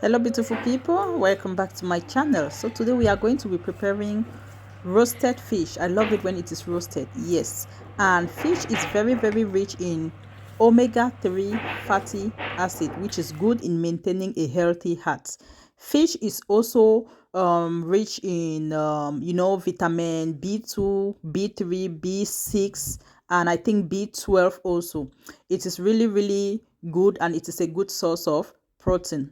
Hello beautiful people, welcome back to my channel. So today we are going to be preparing roasted fish. I love it when it is roasted, yes. And fish is very rich in omega-3 fatty acid, which is good in maintaining a healthy heart. Fish is also rich in vitamin B2, B3, B6, and I think B12 also. It is really good, and it is a good source of protein.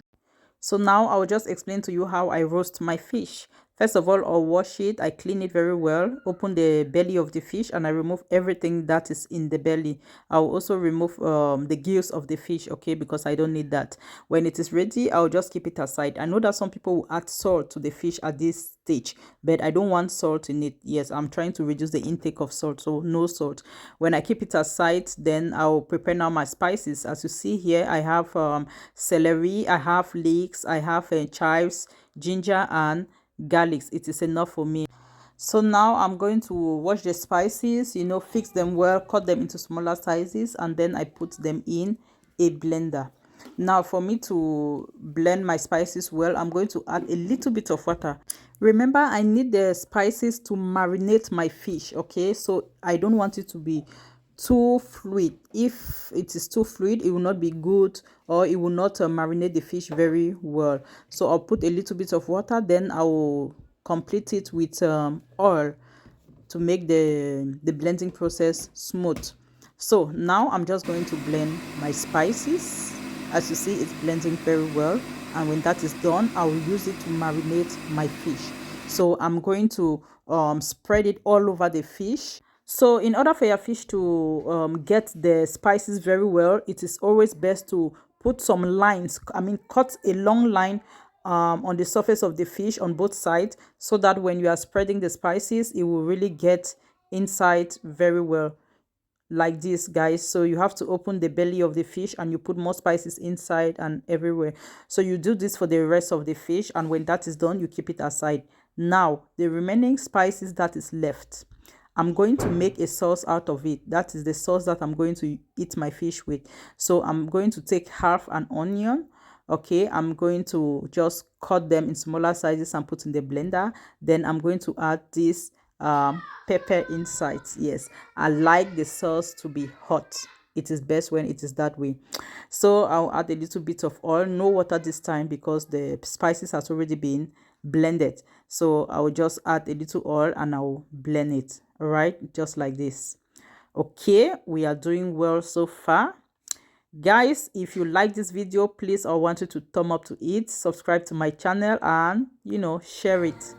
So now I'll just explain to you how I roast my fish. First of all, I'll wash it, I clean it very well, open the belly of the fish, and I remove everything that is in the belly. I'll also remove the gills of the fish, okay, because I don't need that. When it is ready, I'll just keep it aside. I know that some people will add salt to the fish at this stage, but I don't want salt in it. Yes, I'm trying to reduce the intake of salt, so no salt. When I keep it aside, then I'll prepare now my spices. As you see here, I have celery, I have leeks, I have chives, ginger, and garlic. It is enough for me. So now I'm going to wash the spices, fix them well, cut them into smaller sizes, and then I put them in a blender. Now for me to blend my spices well, I'm going to add a little bit of water. Remember, I need the spices to marinate my fish, okay? So I don't want it to be too fluid. If it is too fluid, it will not be good, or it will not marinate the fish very well. So I'll put a little bit of water, then I will complete it with oil to make the blending process smooth. So now I'm just going to blend my spices. As you see, it's blending very well, and when that is done, I will use it to marinate my fish. So I'm going to spread it all over the fish. So in order for your fish to get the spices very well, it is always best to put some lines, cut a long line on the surface of the fish on both sides, so that when you are spreading the spices, it will really get inside very well, like this, guys. So you have to open the belly of the fish, and you put more spices inside and everywhere. So you do this for the rest of the fish, and when that is done, you keep it aside. Now the remaining spices that is left, I'm going to make a sauce out of it. That is the sauce that I'm going to eat my fish with. So I'm going to take half an onion. Okay, I'm going to just cut them in smaller sizes and put in the blender. Then I'm going to add this pepper inside. Yes, I like the sauce to be hot. It is best when it is that way. So I'll add a little bit of oil, no water this time, because the spices has already been blended. So I will just add a little oil and I'll blend it. All right, just like this. Okay, we are doing well so far. Guys, if you like this video, please, I want you to thumb up to it, subscribe to my channel, and share it.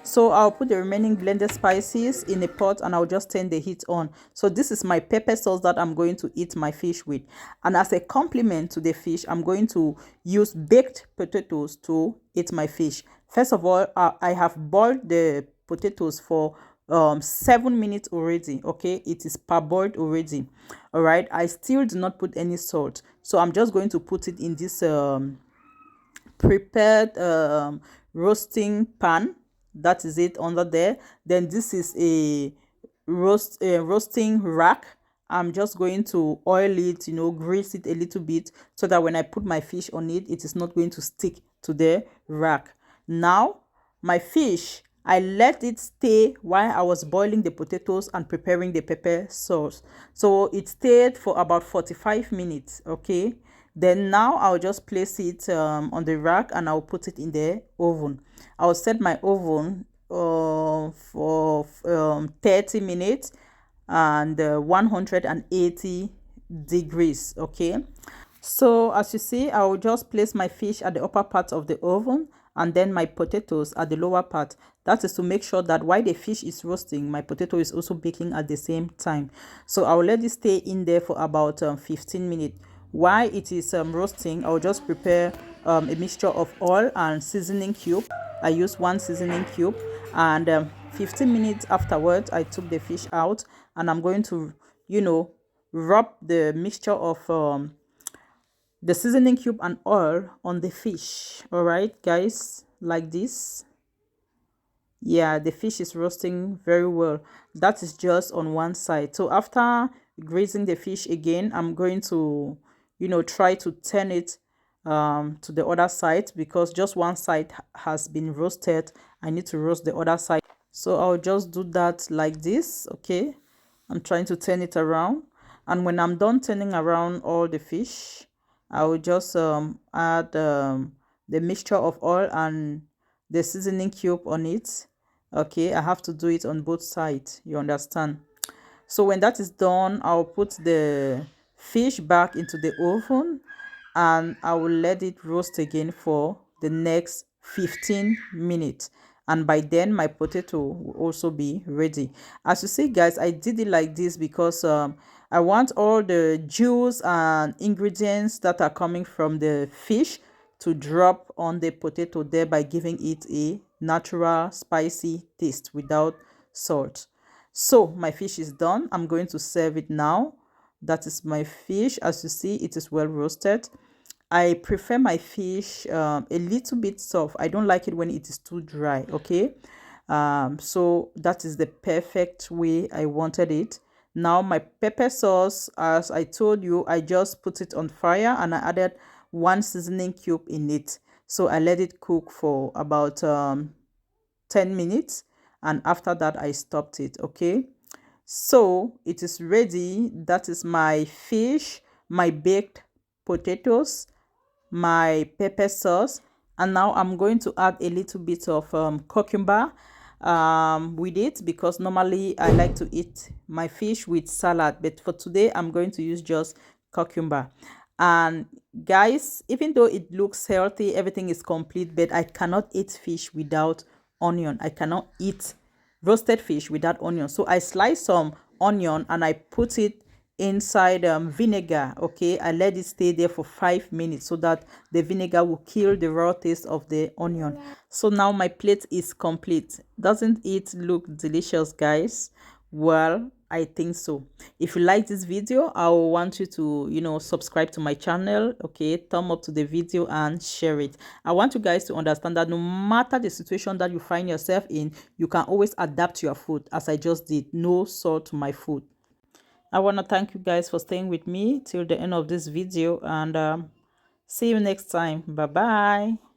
So I'll put the remaining blended spices in a pot, and I'll just turn the heat on. So this is my pepper sauce that I'm going to eat my fish with. And as a compliment to the fish, I'm going to use baked potatoes to eat my fish. First of all, I have boiled the potatoes for 7 minutes already. Okay, it is parboiled already. All right, I still do not put any salt, so I'm just going to put it in this prepared roasting pan. That is it under there. Then this is a roasting rack. I'm just going to oil it, grease it a little bit, so that when I put my fish on it, it is not going to stick to the rack. Now my fish, I let it stay while I was boiling the potatoes and preparing the pepper sauce. So it stayed for about 45 minutes. Okay, then now I'll just place it on the rack, and I'll put it in the oven. I'll set my oven for 30 minutes and 180 degrees. Okay, so as you see, I will just place my fish at the upper part of the oven, and then my potatoes at the lower part. That is to make sure that while the fish is roasting, my potato is also baking at the same time. So I will let it stay in there for about 15 minutes. While it is roasting, I'll just prepare a mixture of oil and seasoning cube. I use one seasoning cube, and 15 minutes afterwards, I took the fish out, and I'm going to, rub the mixture of the seasoning cube and oil on the fish. All right, guys, like this. Yeah, the fish is roasting very well. That is just on one side. So after greasing the fish again, I'm going to try to turn it to the other side, because just one side has been roasted. I need to roast the other side, so I'll just do that like this. Okay, I'm trying to turn it around, and when I'm done turning around all the fish, I will just add the mixture of oil and the seasoning cube on it. Okay, I have to do it on both sides, you understand? So when that is done, I'll put the fish back into the oven, and I will let it roast again for the next 15 minutes. And by then my potato will also be ready. As you see, guys, I did it like this because I want all the juice and ingredients that are coming from the fish to drop on the potato, thereby giving it a natural spicy taste without salt. So my fish is done. I'm going to serve it now. That is my fish. As you see, it is well roasted. I prefer my fish a little bit soft. I don't like it when it is too dry. Okay, so that is the perfect way I wanted it. Now my pepper sauce, as I told you, I just put it on fire and I added one seasoning cube in it. So I let it cook for about 10 minutes, and after that I stopped it. Okay, so it is ready. That is my fish, my baked potatoes, my pepper sauce, and now I'm going to add a little bit of cucumber with it, because normally I like to eat my fish with salad, but for today I'm going to use just cucumber. And guys, even though it looks healthy, everything is complete, but I cannot eat fish without onion. I cannot eat roasted fish without onion. So I slice some onion and I put it inside vinegar. Okay, I let it stay there for 5 minutes so that the vinegar will kill the raw taste of the onion. So now my plate is complete. Doesn't it look delicious, guys? Well, I think so. If you like this video, I will want you to, subscribe to my channel. Okay, thumb up to the video and share it. I want you guys to understand that no matter the situation that you find yourself in, you can always adapt your food, as I just did. No salt to my food. I want to thank you guys for staying with me till the end of this video, and see you next time. Bye bye.